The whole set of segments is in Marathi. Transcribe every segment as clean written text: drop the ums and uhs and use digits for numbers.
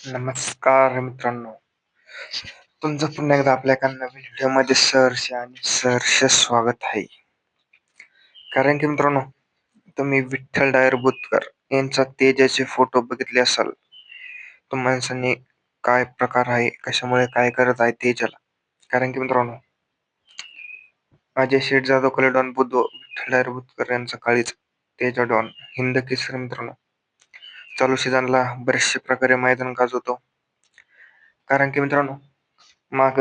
नमस्कार मित्रांनो, तुमचं पुन्हा एकदा आपल्या एका नवीन व्हिडिओमध्ये सहर्ष स्वागत आहे. कारण की मित्रांनो, तुम्ही विठ्ठल डायर बुतकर यांचा तेजाचे फोटो बघितले असाल. तो माणसाने काय प्रकार आहे, कशामुळे काय करत आहे तेजाला. कारण की मित्रांनो, अजय शेठ जाधव कलेडॉन बुद्धो विठ्ठल डायर बुतकर यांचा काळीच तेजा डॉन हिंद केसरी मित्रांनो चालू सीझनला बरेचशे प्रकारे मैदान गाजवतो. कारण की मित्रांनो, माग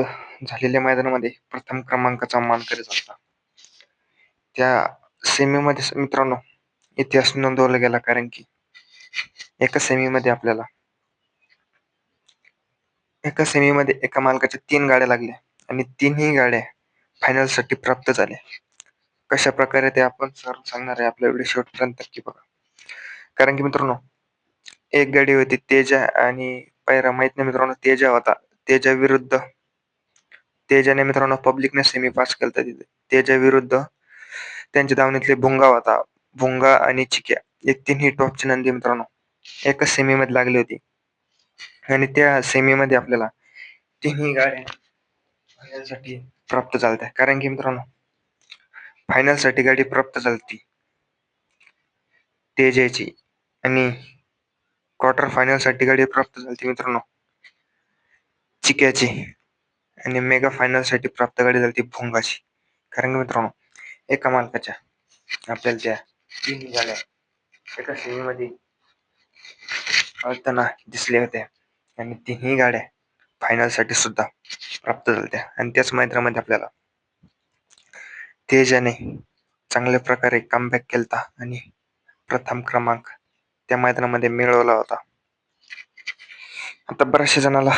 झालेल्या मैदानामध्ये प्रथम क्रमांकाचा मानकरी झाला. त्या सेमीमध्ये मित्रांनो इतिहास नोंदवला गेला. कारण की एका सेमीमध्ये एका मालकाच्या 3 गाड्या लागल्या आणि तिन्ही गाड्या फायनलसाठी प्राप्त झाल्या. कशा प्रकारे ते आपण सर्व सांगणार आहे आपल्या व्हिडिओ शेवटपर्यंत नक्की बघा. कारण की मित्रांनो, एक गाडी होती तेजा आणि पायरा माहित नाही मित्रांनो. तेजा होता. तेजाने मित्रांनो पब्लिकने सेमी पास केलता तिथे. तेजा विरुद्ध त्यांच्या दावणीतले भुंगा होता. भुंगा आणि चिक्या हे तिन्ही टॉपचे नंदी मित्रांनो एकाच सेमीमध्ये लागली होती. आणि त्या सेमीमध्ये आपल्याला तिन्ही गाड्या फायनलसाठी प्राप्त झाल्या. कारण की मित्रांनो, फायनलसाठी गाडी प्राप्त झाली तेजाची आणि क्वार्टर फायनलसाठी गाडी प्राप्त झाली मित्रांनो चिक्याची आणि मेगा फायनलसाठी प्राप्त गाडी झाली भुंगाची. कारण की मित्रांनो, एका मालकाच्या आपल्याला त्या तिन्ही गाड्या एका सेमीमध्ये पळताना दिसल्या होत्या आणि तिन्ही गाड्या फायनलसाठी सुद्धा प्राप्त झाल्या. आणि त्याच मैदानामध्ये आपल्याला तेजाने चांगल्या प्रकारे कमबॅक केलता आणि प्रथम क्रमांक त्या मैदानामध्ये मिळवला होता. आता बऱ्याचशा जणाला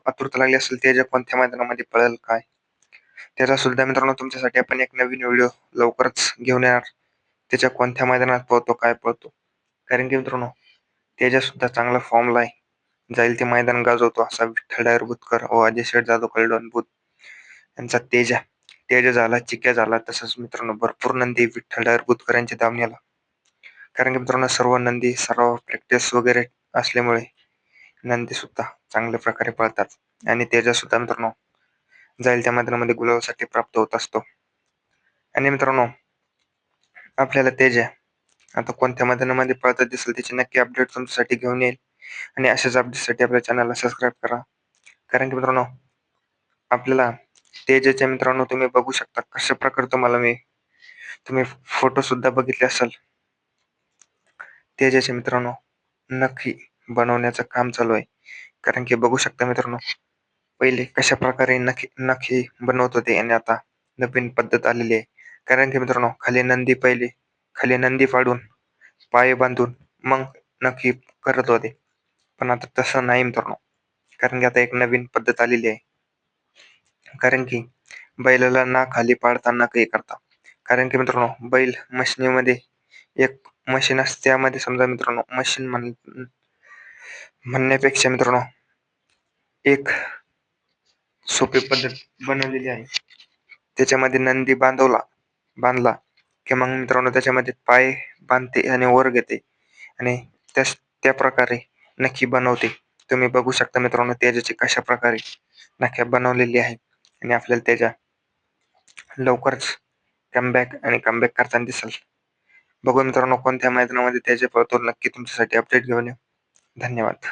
आतुरता लागली असेल तेजा कोणत्या मैदानामध्ये पळेल काय. त्याचा सुद्धा मित्रांनो तुमच्यासाठी आपण एक नवीन व्हिडिओ लवकरच घेऊन येणार. त्याच्या कोणत्या मैदानात पळतो, काय पळतो. कारण की मित्रांनो, तेजा सुद्धा चांगला फॉर्मला आहे. जाईल ते मैदान गाजवतो असा विठ्ठल डायर बुतकर व अजय शेठ जाधव कलेडॉन बुत यांचा तेजा झाला, चिक्या झाला. तसंच मित्रांनो भरपूर नंदी विठ्ठल डायर बुतकर यांच्या दावणीला. कारण की मित्रांनो, सर्व नंदी सर्व प्रॅक्टिस वगैरे असल्यामुळे नंदी सुद्धा चांगल्या प्रकारे पळतात. आणि तेजा सुद्धा मित्रांनो जाईल त्या मैदानामध्ये गुलाबासाठी प्राप्त होत असतो. आणि मित्रांनो, आपल्याला तेजा आता कोणत्या मैदानामध्ये पळतात दिसेल त्याची नक्की अपडेट तुमच्यासाठी घेऊन येईल. आणि अशाच अपडेटसाठी आपल्या चॅनलला सबस्क्राईब करा. कारण की मित्रांनो, आपल्याला तेजाच्या मित्रांनो तुम्ही बघू शकता कशा प्रकारे तुम्ही फोटो सुद्धा बघितले असाल. तेजाचे मित्रांनो नखी बनवण्याचं काम चालू आहे. कारण की बघू शकता मित्रांनो, पहिले कशा प्रकारे नखी बनवत होते आणि आता नवीन पद्धत आलेली आहे. कारण की मित्रांनो, खाली नंदी पाडून पाय बांधून मग नखी करत होते. पण आता तसं नाही मित्रांनो. कारण की आता एक नवीन पद्धत आलेली आहे. कारण की बैलाला ना खाली पाडता ना काही करता. कारण की मित्रांनो, बैल मशिनीमध्ये एक मशीन असते. त्यामध्ये समजा मित्रांनो मशीन म्हणण्यापेक्षा मित्रांनो एक सोपी पद्धत बनवलेली आहे. त्याच्यामध्ये नंदी बांधला की मग मित्रांनो त्याच्यामध्ये पाय बांधते आणि वर घेते आणि त्या प्रकारे नखी बनवते. तुम्ही बघू शकता मित्रांनो तेजाची कशा प्रकारे नख्या बनवलेली आहे. आणि आपल्याला त्याच्या लवकरच कमबॅक करताना दिसेल. बघू मित्रांनो कोणत्या मैदानामध्ये त्याचे पळतो नक्की तुमच्यासाठी अपडेट घेऊन येऊ. धन्यवाद.